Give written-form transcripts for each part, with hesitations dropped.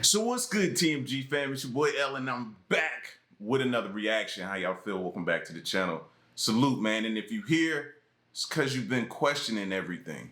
So what's good, TMG fam? It's your boy Ellen. I'm back with another reaction. How y'all feel? Welcome back to the channel. Salute, man. And if you're here, it's because you've been questioning everything.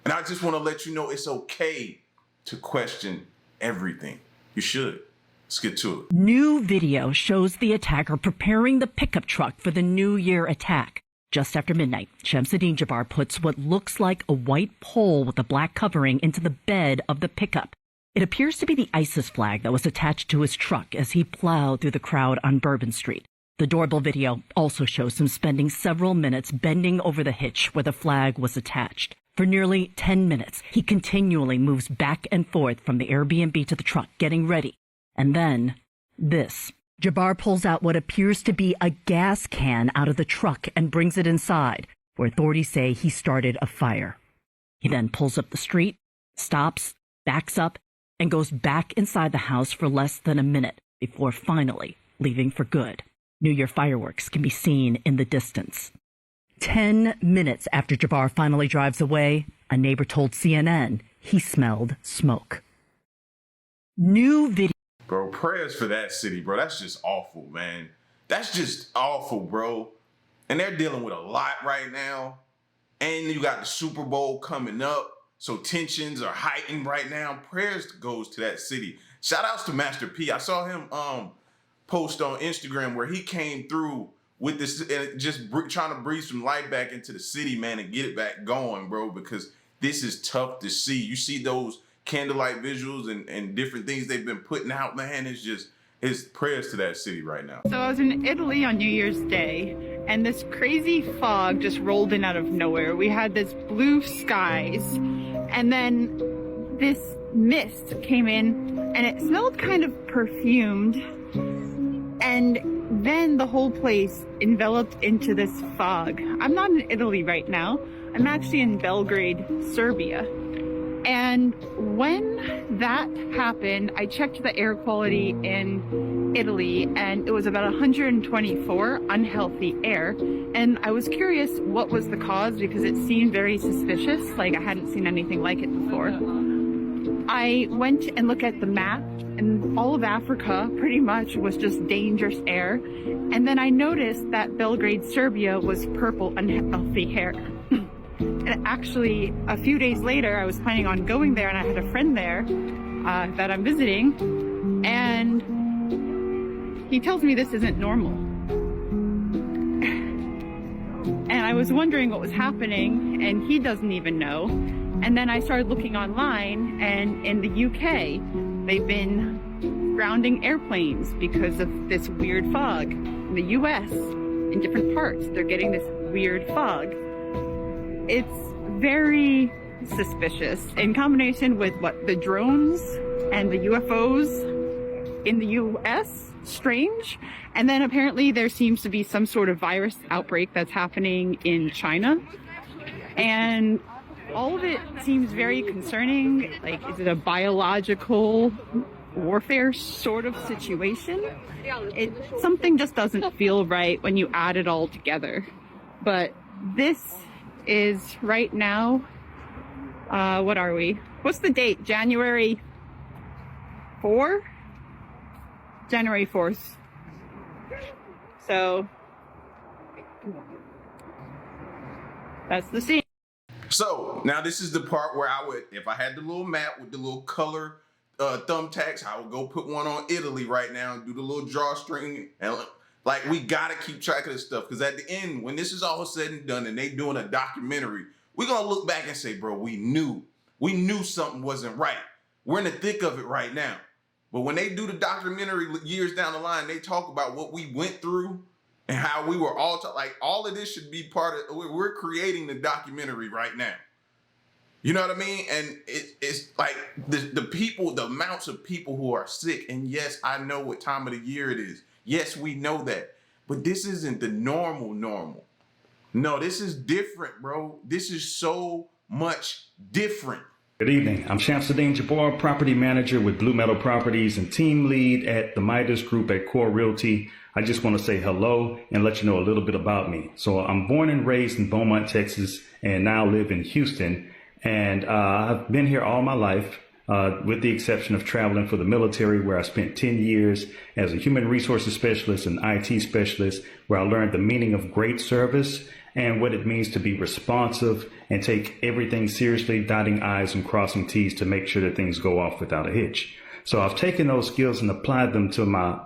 And I just want to let you know it's okay to question everything. You should. Let's get to it. New video shows the attacker preparing the pickup truck for the New Year attack. Just after midnight, Shamsuddin Jabbar puts what looks like a white pole with a black covering into the bed of the pickup. It appears to be the ISIS flag that was attached to his truck as he plowed through the crowd on Bourbon Street. The doorbell video also shows him spending several minutes bending over the hitch where the flag was attached. For nearly 10 minutes, he continually moves back and forth from the Airbnb to the truck, getting ready. And then, this. Jabbar pulls out what appears to be a gas can out of the truck and brings it inside, where authorities say he started a fire. He then pulls up the street, stops, backs up, and goes back inside the house for less than a minute before finally leaving for good. New Year fireworks can be seen in the distance. 10 minutes after Jabbar finally drives away, a neighbor told CNN he smelled smoke. New video. Bro, prayers for that city, bro. That's just awful, man. That's just awful, bro. And they're dealing with a lot right now. And you got the Super Bowl coming up. So tensions are heightened right now. Prayers goes to that city. Shout outs to Master P. I saw him post on Instagram where he came through with this and just trying to breathe some light back into the city, man, and get it back going, bro, because this is tough to see. You see those candlelight visuals and different things they've been putting out, man. It's prayers to that city right now. So I was in Italy on New Year's Day, and this crazy fog just rolled in out of nowhere. We had this blue skies, and then this mist came in, and it smelled kind of perfumed, and then the whole place enveloped into this fog. I'm not in Italy right now. I'm actually in Belgrade, Serbia. And when that happened, I checked the air quality in Italy, and it was about 124 unhealthy air. And I was curious what was the cause, because it seemed very suspicious, like I hadn't seen anything like it before. I went and looked at the map, and all of Africa pretty much was just dangerous air. And then I noticed that Belgrade, Serbia was purple unhealthy air. And actually, a few days later, I was planning on going there, and I had a friend there that I'm visiting, and he tells me this isn't normal. And I was wondering what was happening, and he doesn't even know. And then I started looking online, and in the UK, they've been grounding airplanes because of this weird fog. In the US, in different parts, they're getting this weird fog. It's very suspicious in combination with the drones and the UFOs in the US. Strange. And then apparently there seems to be some sort of virus outbreak that's happening in China. And all of it seems very concerning. Like, is it a biological warfare sort of situation? Something just doesn't feel right when you add it all together. But this is right now, what are we? What's the date? January 4? January 4th. So, that's the scene. So, now this is the part where I would, if I had the little map with the little color thumbtacks, I would go put one on Italy right now and do the little drawstring. And like, we gotta keep track of this stuff, because at the end, when this is all said and done and they doing a documentary, we're gonna look back and say, bro, we knew something wasn't right. We're in the thick of it right now. But when they do the documentary years down the line, they talk about what we went through and how we were like, all of this should be part of, we're creating the documentary right now. You know what I mean? And it's like the people, the amounts of people who are sick. And yes, I know what time of the year it is. Yes, we know that. But this isn't the normal. No, this is different, bro. This is so much different. Good evening. I'm Shamsuddin Jabbar, property manager with Blue Metal Properties and team lead at the Midas Group at Core Realty. I just want to say hello and let you know a little bit about me. So I'm born and raised in Beaumont, Texas, and now live in Houston. And I've been here all my life. with the exception of traveling for the military, where I spent 10 years as a human resources specialist and IT specialist, where I learned the meaning of great service and what it means to be responsive and take everything seriously, dotting I's and crossing T's to make sure that things go off without a hitch. So I've taken those skills and applied them to my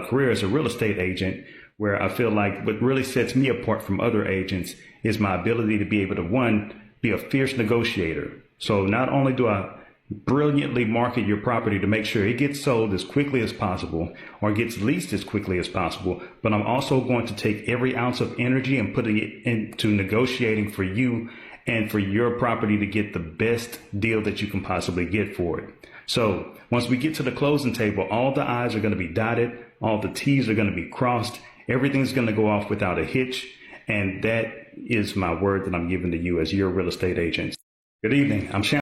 career as a real estate agent, where I feel like what really sets me apart from other agents is my ability to be able to, one, be a fierce negotiator. So not only do I brilliantly market your property to make sure it gets sold as quickly as possible or gets leased as quickly as possible, but I'm also going to take every ounce of energy and putting it into negotiating for you and for your property to get the best deal that you can possibly get for it. So once we get to the closing table, all the I's are going to be dotted, all the T's are going to be crossed, everything's going to go off without a hitch, and that is my word that I'm giving to you as your real estate agent. Good evening. I'm Shannon.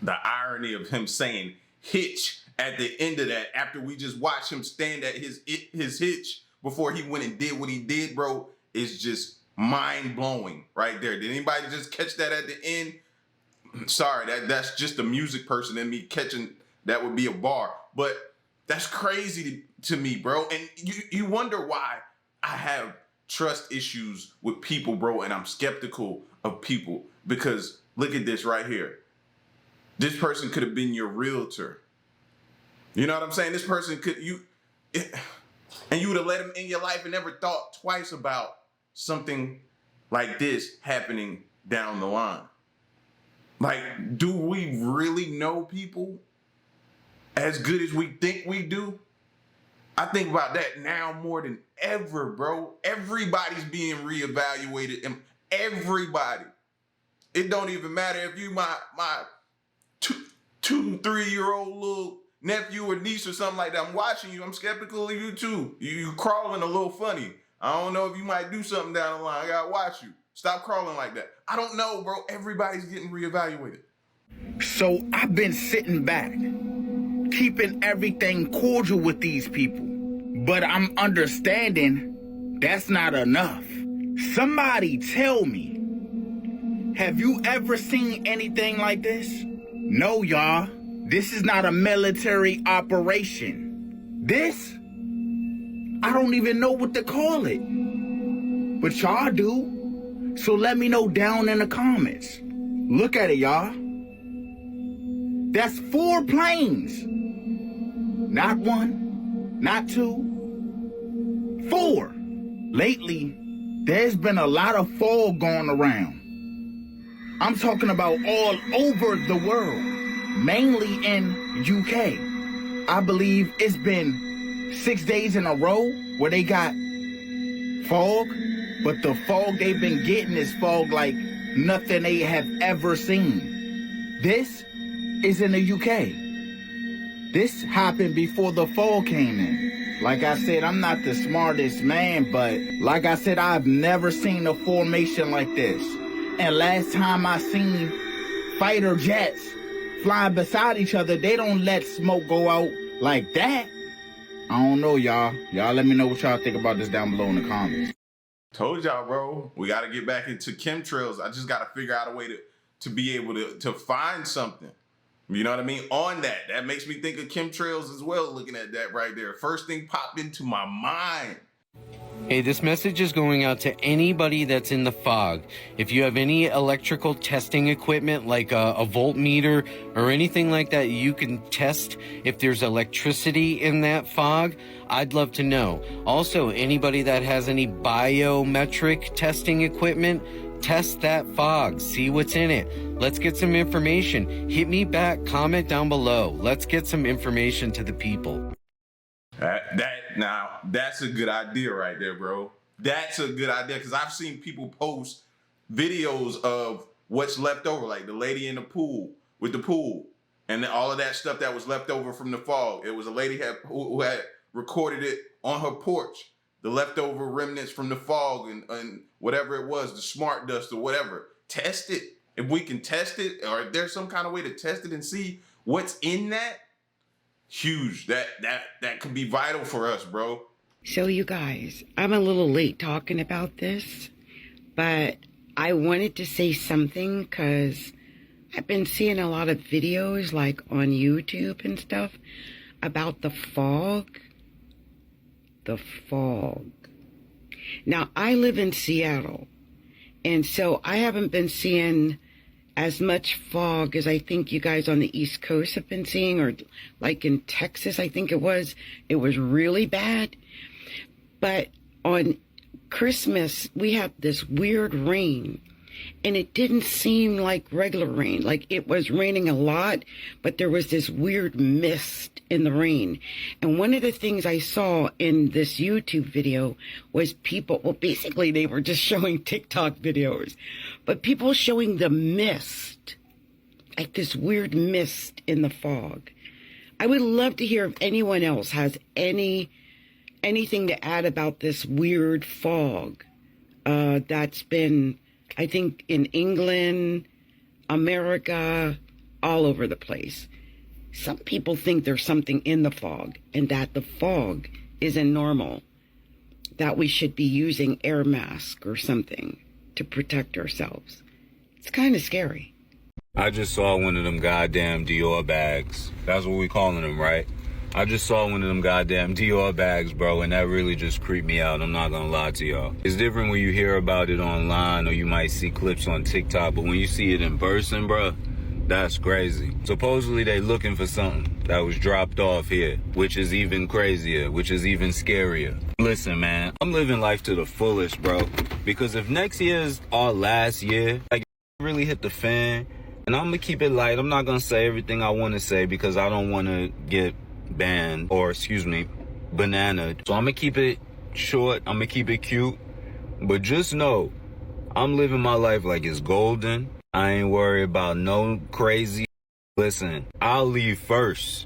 The irony of him saying hitch at the end of that, after we just watched him stand at his hitch before he went and did what he did, bro, is just mind blowing right there. Did anybody just catch that at the end? Sorry, that's just the music person in me catching that would be a bar, but that's crazy to me, bro. And you wonder why I have trust issues with people, bro, and I'm skeptical of people, because look at this right here. This person could have been your realtor. You know what I'm saying? This person and you would have let him in your life and never thought twice about something like this happening down the line. Like, do we really know people as good as we think we do? I think about that now more than ever, bro. Everybody's being reevaluated, and everybody. It don't even matter if you my 2-3-year-old little nephew or niece or something like that. I'm watching you. I'm skeptical of you too. You crawling a little funny. I don't know if you might do something down the line. I gotta watch you. Stop crawling like that. I don't know, bro. Everybody's getting reevaluated. So I've been sitting back, keeping everything cordial with these people. But I'm understanding that's not enough. Somebody tell me, have you ever seen anything like this? No, y'all. This is not a military operation. This, I don't even know what to call it. But y'all do. So let me know down in the comments. Look at it, y'all. That's 4 planes. Not 1, not 2, 4. Lately, there's been a lot of fog going around. I'm talking about all over the world, mainly in UK. I believe it's been 6 days in a row where they got fog, but the fog they've been getting is fog like nothing they have ever seen. This is in the UK. This happened before the fog came in. Like I said, I'm not the smartest man, but like I said, I've never seen a formation like this. And last time I seen fighter jets flying beside each other, they don't let smoke go out like that. I don't know, y'all. Y'all let me know what y'all think about this down below in the comments. Told y'all, bro. We got to get back into chemtrails. I just got to figure out a way to be able to find something. You know what I mean? On that. That makes me think of chemtrails as well, looking at that right there. First thing popped into my mind. Hey, this message is going out to anybody that's in the fog. If you have any electrical testing equipment like a voltmeter or anything like that, you can test if there's electricity in that fog. I'd love to know. Also, anybody that has any biometric testing equipment, test that fog, see what's in it. Let's get some information. Hit me back, comment down below. Let's get some information to the people. Now, that's a good idea right there, bro. That's a good idea, because I've seen people post videos of what's left over, like the lady in the pool with the pool and all of that stuff that was left over from the fog. It was a lady who had recorded it on her porch, the leftover remnants from the fog and whatever it was, the smart dust or whatever. Test it. If we can test it, or if there's some kind of way to test it and see what's in that, huge. That could be vital for us, bro. So you guys, I'm a little late talking about this, but I wanted to say something because I've been seeing a lot of videos like on YouTube and stuff about the fog. The fog. Now, I live in Seattle, and so I haven't been seeing as much fog as I think you guys on the East Coast have been seeing, or like in Texas, I think it was really bad. But on Christmas, we had this weird rain, and it didn't seem like regular rain. Like, it was raining a lot, but there was this weird mist in the rain. And one of the things I saw in this YouTube video was people, well, basically they were just showing TikTok videos, but people showing the mist, like this weird mist in the fog. I would love to hear if anyone else has anything to add about this weird fog that's been, I think, in England, America, all over the place. Some people think there's something in the fog and that the fog isn't normal, that we should be using air masks or something to protect ourselves. It's kind of scary. I just saw one of them goddamn Dior bags. That's what we calling them, right? I just saw one of them goddamn Dior bags, bro, and that really just creeped me out. I'm not gonna lie to y'all. It's different when you hear about it online or you might see clips on TikTok, but when you see it in person, bro, that's crazy. Supposedly they looking for something that was dropped off here, which is even crazier, which is even scarier. Listen, man, I'm living life to the fullest, bro, because if next year is our last year, like, really hit the fan, and I'm gonna keep it light. I'm not gonna say everything I want to say because I don't want to get banned, or excuse me, bananaed. So I'm gonna keep it short, I'm gonna keep it cute, but just know I'm living my life like it's golden. I ain't worried about no crazy. Listen, I'll leave first.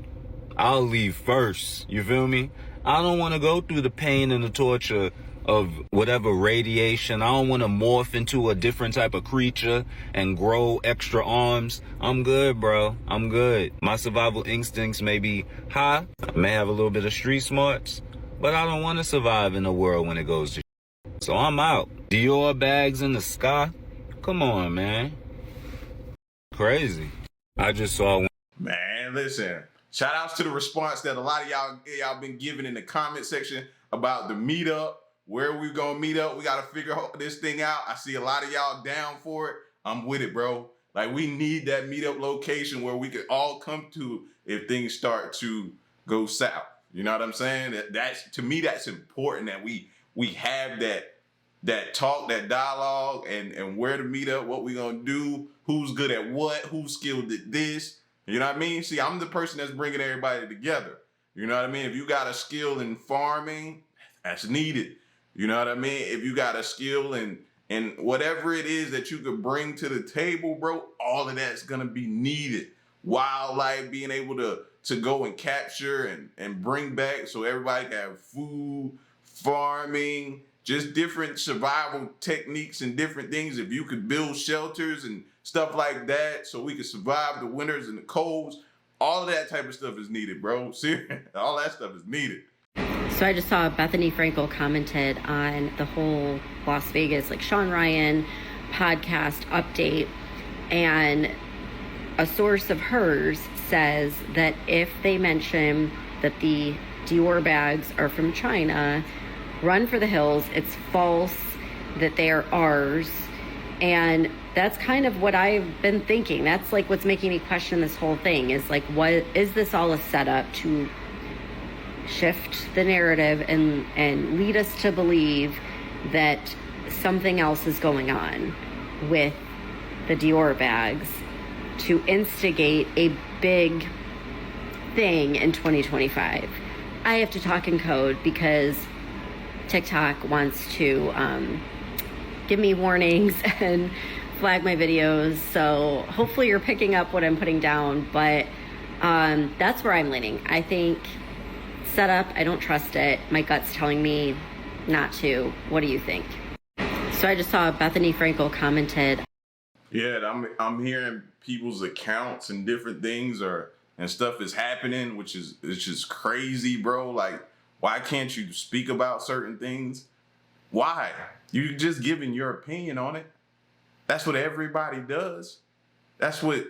You feel me? I don't want to go through the pain and the torture of whatever radiation. I don't want to morph into a different type of creature and grow extra arms. I'm good, bro. I'm good. My survival instincts may be high. I may have a little bit of street smarts, but I don't want to survive in a world when it goes to shit. So I'm out. Dior bags in the sky? Come on, man. Crazy. I just saw one. Man, listen. Shout outs to the response that a lot of y'all been giving in the comment section about the meetup. Where we gonna meet up? We gotta figure this thing out. I see a lot of y'all down for it. I'm with it, bro. Like, we need that meetup location where we could all come to if things start to go south. You know what I'm saying? That's, to me, that's important, that we have that talk, that dialogue, and where to meet up, what we gonna do, who's good at what, who's skilled at this. You know what I mean? See, I'm the person that's bringing everybody together. You know what I mean? If you got a skill in farming, that's needed. You know what I mean? If you got a skill in whatever it is that you could bring to the table, bro, all of that's gonna be needed. Wildlife, being able to go and capture and bring back so everybody can have food, farming, just different survival techniques and different things. If you could build shelters and stuff like that so we could survive the winters and the colds, all of that type of stuff is needed, bro. Seriously, all that stuff is needed. So I just saw Bethany Frankel commented on the whole Las Vegas, like, Sean Ryan podcast update, and a source of hers says that if they mention that the Dior bags are from China, run for the hills. It's false that they are ours. And that's kind of what I've been thinking. That's like what's making me question this whole thing, is like, what is this all a setup to shift the narrative and lead us to believe that something else is going on with the Dior bags to instigate a big thing in 2025. I have to talk in code because TikTok wants to give me warnings and flag my videos. So hopefully you're picking up what I'm putting down, but that's where I'm leaning. I think setup, I don't trust it. My gut's telling me not to. What do you think? So I just saw Bethany Frankel commented. Yeah, I'm hearing people's accounts and different things and stuff is happening, which is, it's just crazy, bro. Like, why can't you speak about certain things? Why? You're just giving your opinion on it. That's what everybody does. That's what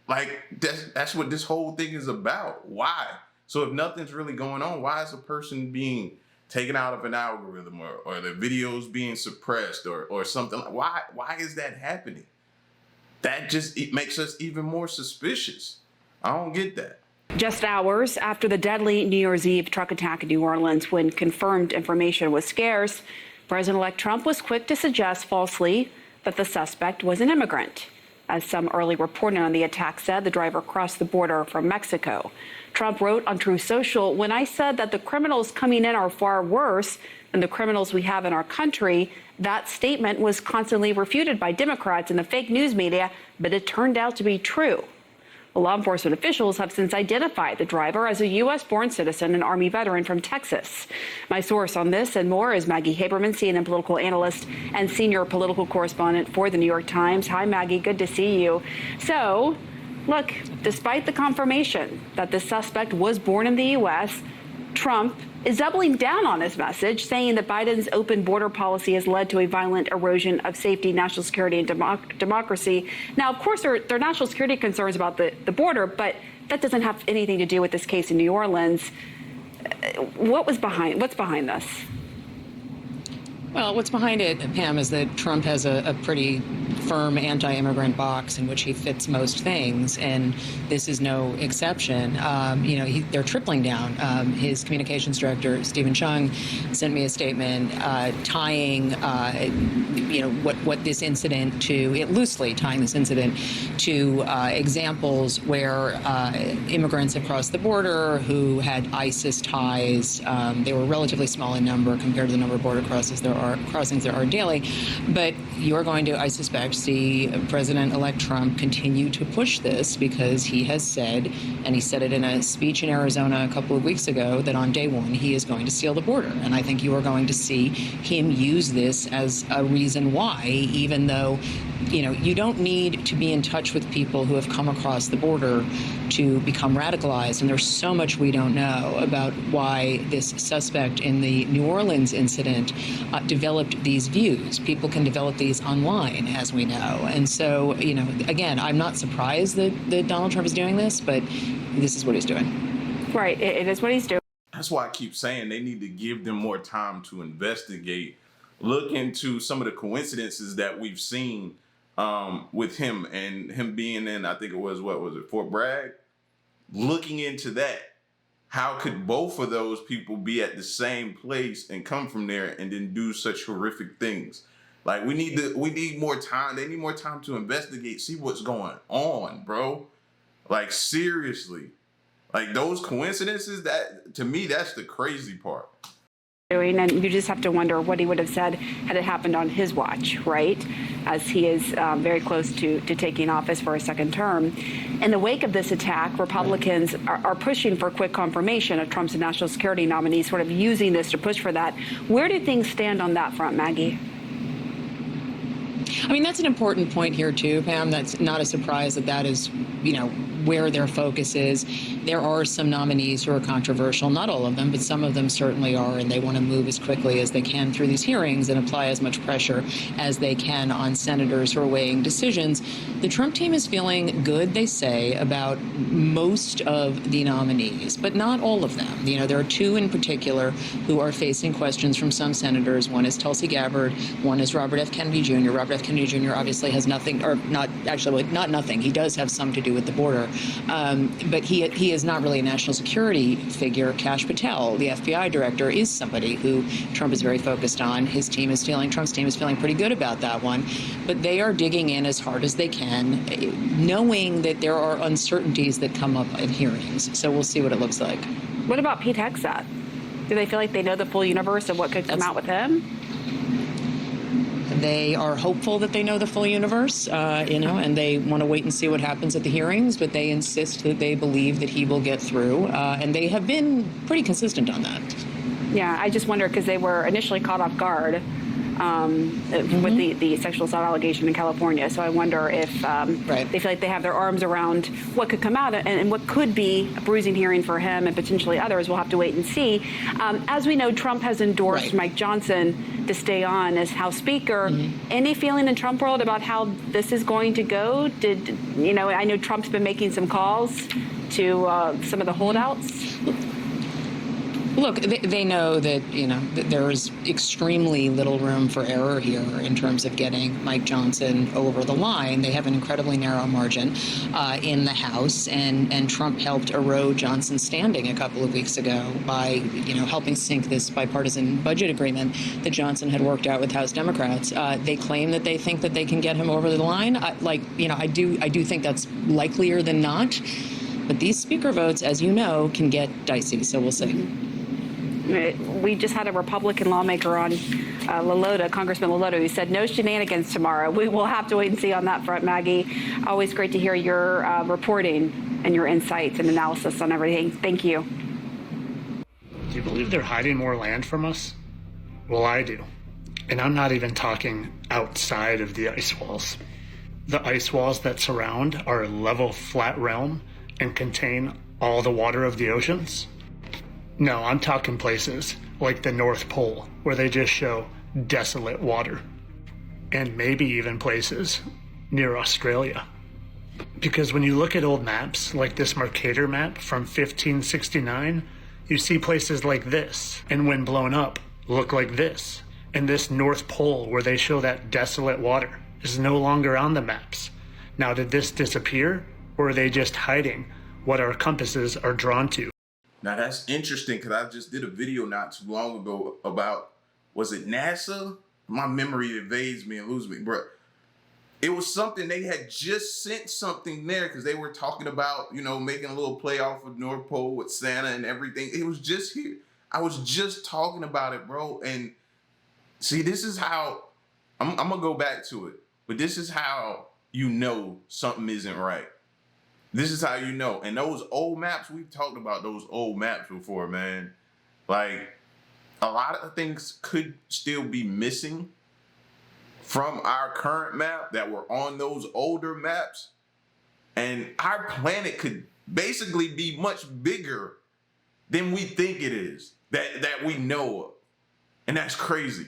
that's what this whole thing is about. Why? So if nothing's really going on, why is a person being taken out of an algorithm or the videos being suppressed or something? Why is that happening? That just it makes us even more suspicious. I don't get that. Just hours after the deadly New Year's Eve truck attack in New Orleans, when confirmed information was scarce, President-elect Trump was quick to suggest falsely that the suspect was an immigrant. As some early reporting on the attack said, the driver crossed the border from Mexico. Trump wrote on Truth Social, "When I said that the criminals coming in are far worse than the criminals we have in our country, that statement was constantly refuted by Democrats and the fake news media, but it turned out to be true." Well, law enforcement officials have since identified the driver as a U.S.-born citizen and Army veteran from Texas. My source on this and more is Maggie Haberman, CNN political analyst and senior political correspondent for the New York Times. Hi, Maggie. Good to see you. So, look, despite the confirmation that the suspect was born in the U.S., Trump is doubling down on his message, saying that Biden's open border policy has led to a violent erosion of safety, national security, and democracy. Now, of course, there are national security concerns about the border, but that doesn't have anything to do with this case in New Orleans. What's behind this? Well, what's behind it, Pam, is that Trump has a pretty firm anti-immigrant box in which he fits most things, and this is no exception. They're tripling down. His communications director, Stephen Chung, sent me a statement tying, what this incident to, loosely tying this incident to examples where immigrants have crossed the border who had ISIS ties. They were relatively small in number compared to the number of border crossings there are daily. But you're going to, I suspect, see President-elect Trump continue to push this because he has said, and he said it in a speech in Arizona a couple of weeks ago, that on day one he is going to seal the border. And I think you are going to see him use this as a reason why, even though, you don't need to be in touch with people who have come across the border to become radicalized. And there's so much we don't know about why this suspect in the New Orleans incident developed these views. People can develop these online, as we know. And so, again, I'm not surprised that Donald Trump is doing this, but this is what he's doing. Right. It is what he's doing. That's why I keep saying they need to give them more time to investigate, look into some of the coincidences that we've seen with him and him being in, I think it was, Fort Bragg? Looking into that. How could both of those people be at the same place and come from there and then do such horrific things? Like, we need more time. They need more time to investigate, see what's going on, bro. Like, seriously. Like, those coincidences, that, to me, that's the crazy part. And you just have to wonder what he would have said had it happened on his watch, right? As he is very close to taking office for a second term. In the wake of this attack, Republicans are pushing for quick confirmation of Trump's national security nominee, sort of using this to push for that. Where do things stand on that front, Maggie? I mean, that's an important point here, too, Pam. That's not a surprise that is, where their focus is. There are some nominees who are controversial, not all of them, but some of them certainly are, and they want to move as quickly as they can through these hearings and apply as much pressure as they can on senators who are weighing decisions. The Trump team is feeling good, they say, about most of the nominees, but not all of them. There are two in particular who are facing questions from some senators. One is Tulsi Gabbard, one is Robert F. Kennedy Jr. Robert F. Kennedy Jr. obviously has nothing, or not nothing. He does have some to do with the border. But he is not really a national security figure. Kash Patel, the FBI director, is somebody who Trump is very focused on. Trump's team is feeling pretty good about that one. But they are digging in as hard as they can, knowing that there are uncertainties that come up at hearings. So we'll see what it looks like. What about Pete Hegseth? Do they feel like they know the full universe of what could come out with him? They are hopeful that they know the full universe, and they want to wait and see what happens at the hearings, but they insist that they believe that he will get through, and they have been pretty consistent on that. Yeah, I just wonder, because they were initially caught off guard with the sexual assault allegation in California. So I wonder if they feel like they have their arms around what could come out and what could be a bruising hearing for him and potentially others. We'll have to wait and see. As we know, Trump has endorsed Mike Johnson to stay on as House Speaker. Any feeling in Trump world about how this is going to go? I know Trump's been making some calls to some of the holdouts. Look, they know that, that there is extremely little room for error here in terms of getting Mike Johnson over the line. They have an incredibly narrow margin in the House, and Trump helped erode Johnson's standing a couple of weeks ago by, helping sink this bipartisan budget agreement that Johnson had worked out with House Democrats. They claim that they think that they can get him over the line. I do think that's likelier than not. But these speaker votes, as you know, can get dicey, so we'll see. We just had a Republican lawmaker on, Congressman Lilloda, who said no shenanigans tomorrow. We will have to wait and see on that front, Maggie. Always great to hear your reporting and your insights and analysis on everything. Thank you. Do you believe they're hiding more land from us? Well, I do. And I'm not even talking outside of the ice walls. The ice walls that surround our level, flat realm and contain all the water of the oceans. No, I'm talking places like the North Pole, where they just show desolate water. And maybe even places near Australia. Because when you look at old maps, like this Mercator map from 1569, you see places like this, and when blown up, look like this. And this North Pole, where they show that desolate water, is no longer on the maps. Now, did this disappear, or are they just hiding what our compasses are drawn to? Now that's interesting because I just did a video not too long ago about, was it NASA? My memory evades me and loses me, bro. It was something they had just sent something there because they were talking about, making a little play off of North Pole with Santa and everything. It was just here. I was just talking about it, bro. And see, this is how, I'm going to go back to it, but this is how something isn't right. This is how you know. And those old maps, we've talked about those old maps before, man. Like, a lot of things could still be missing from our current map that were on those older maps. And our planet could basically be much bigger than we think it is, that we know of. And that's crazy.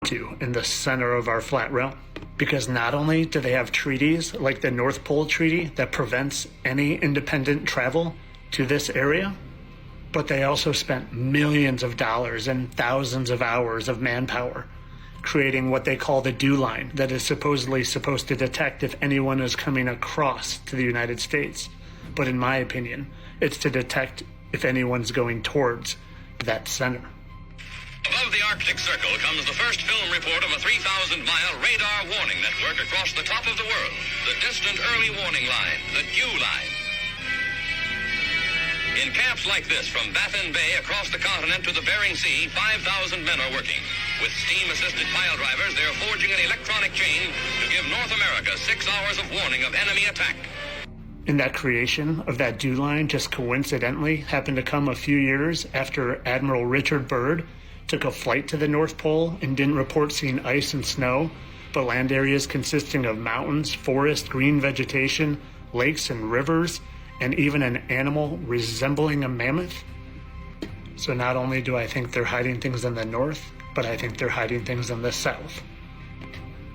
In the center of our flat realm. Because not only do they have treaties like the North Pole Treaty that prevents any independent travel to this area, but they also spent millions of dollars and thousands of hours of manpower creating what they call the dew line that is supposedly supposed to detect if anyone is coming across to the United States. But in my opinion, it's to detect if anyone's going towards that center. Above the Arctic Circle comes the first film report of a 3,000-mile radar warning network across the top of the world. The distant early warning line, the dew line. In camps like this, from Baffin Bay across the continent to the Bering Sea, 5,000 men are working. With steam-assisted pile drivers, they're forging an electronic chain to give North America 6 hours of warning of enemy attack. And that creation of that dew line just coincidentally happened to come a few years after Admiral Richard Byrd took a flight to the North Pole and didn't report seeing ice and snow, but land areas consisting of mountains, forest, green vegetation, lakes and rivers, and even an animal resembling a mammoth. So not only do I think they're hiding things in the north, but I think they're hiding things in the south.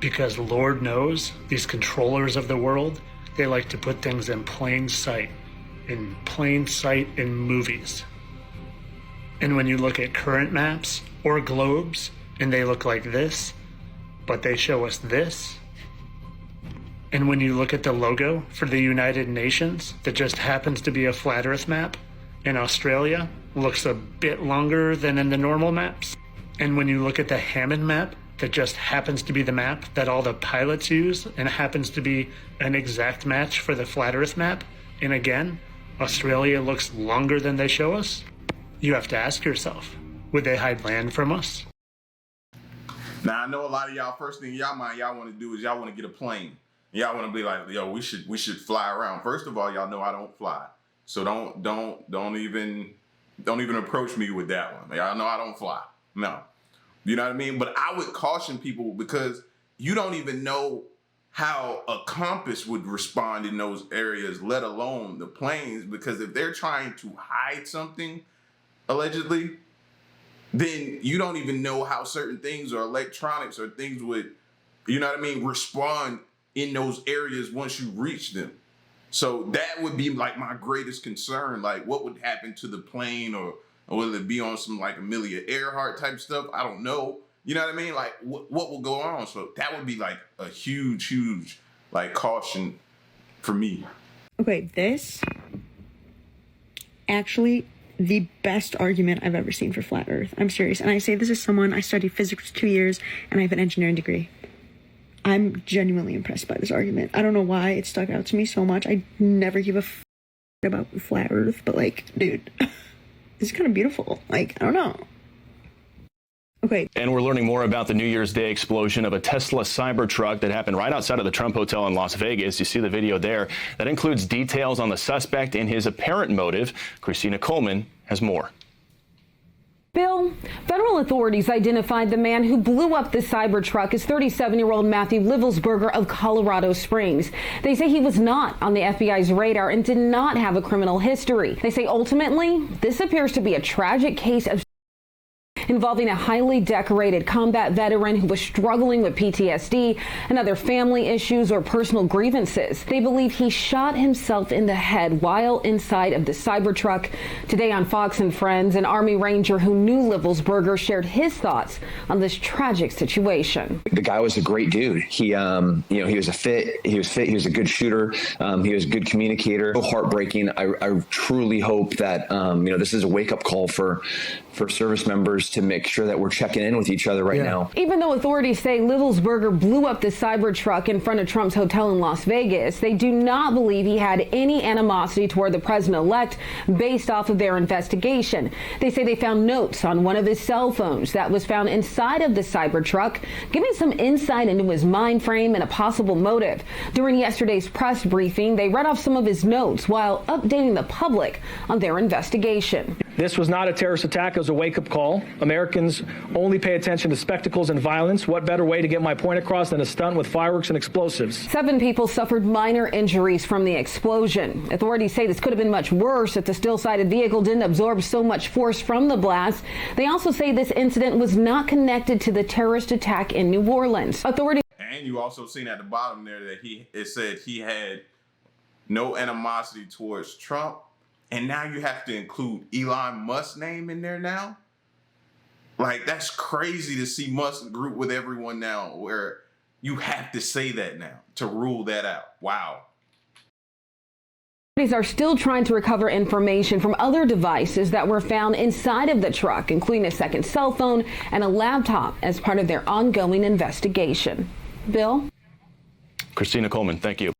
Because Lord knows, these controllers of the world, they like to put things in plain sight in movies. And when you look at current maps or globes and they look like this, but they show us this. And when you look at the logo for the United Nations that just happens to be a flat Earth map in Australia, looks a bit longer than in the normal maps. And when you look at the Hammond map that just happens to be the map that all the pilots use and happens to be an exact match for the flat Earth map, and again, Australia looks longer than they show us, you have to ask yourself, would they hide land from us? Now, I know a lot of y'all, first thing y'all want to do is y'all want to get a plane. Y'all want to be like, yo, we should fly around. First of all, y'all know I don't fly. So don't even approach me with that one. Y'all know I don't fly. No. You know what I mean? But I would caution people because you don't even know how a compass would respond in those areas, let alone the planes, because if they're trying to hide something, allegedly, then you don't even know how certain things or electronics or things would, you know what I mean, respond in those areas once you reach them. So that would be like my greatest concern. Like what would happen to the plane, or will it be on some like Amelia Earhart type stuff? I don't know. You know what I mean? Like what will go on? So that would be like a huge like caution for me. Okay, this actually the best argument I've ever seen for flat Earth. I'm serious. And I say this as someone, I studied physics for 2 years and I have an engineering degree. I'm genuinely impressed by this argument. I don't know why it stuck out to me so much. I never give a about flat Earth, but like, dude, it's kind of beautiful. Like, I don't know. Okay. And we're learning more about the New Year's Day explosion of a Tesla Cybertruck that happened right outside of the Trump Hotel in Las Vegas. You see the video there. That includes details on the suspect and his apparent motive. Christina Coleman has more. Bill, federal authorities identified the man who blew up the Cybertruck as 37-year-old Matthew Livelsberger of Colorado Springs. They say he was not on the FBI's radar and did not have a criminal history. They say ultimately, this appears to be a tragic case of involving a highly decorated combat veteran who was struggling with PTSD and other family issues or personal grievances. They believe he shot himself in the head while inside of the Cybertruck. Today on Fox and Friends, an Army Ranger who knew Livelsberger shared his thoughts on this tragic situation. The guy was a great dude. He was fit. He was a good shooter. He was a good communicator. So heartbreaking. I truly hope that, this is a wake-up call for service members to make sure that we're checking in with each other right now. Even though authorities say Livelsberger blew up the Cybertruck in front of Trump's hotel in Las Vegas, they do not believe he had any animosity toward the president-elect based off of their investigation. They say they found notes on one of his cell phones that was found inside of the Cybertruck, giving some insight into his mind frame and a possible motive. During yesterday's press briefing, they read off some of his notes while updating the public on their investigation. This was not a terrorist attack. It was a wake-up call. Americans only pay attention to spectacles and violence. What better way to get my point across than a stunt with fireworks and explosives? 7 people suffered minor injuries from the explosion. Authorities say this could have been much worse if the still-sided vehicle didn't absorb so much force from the blast. They also say this incident was not connected to the terrorist attack in New Orleans. Authorities. And you also seen at the bottom there that it said he had no animosity towards Trump. And now you have to include Elon Musk's name in there now? Like, that's crazy to see Musk group with everyone now, where you have to say that now to rule that out. Wow. Authorities are still trying to recover information from other devices that were found inside of the truck, including a second cell phone and a laptop, as part of their ongoing investigation. Bill? Christina Coleman, thank you.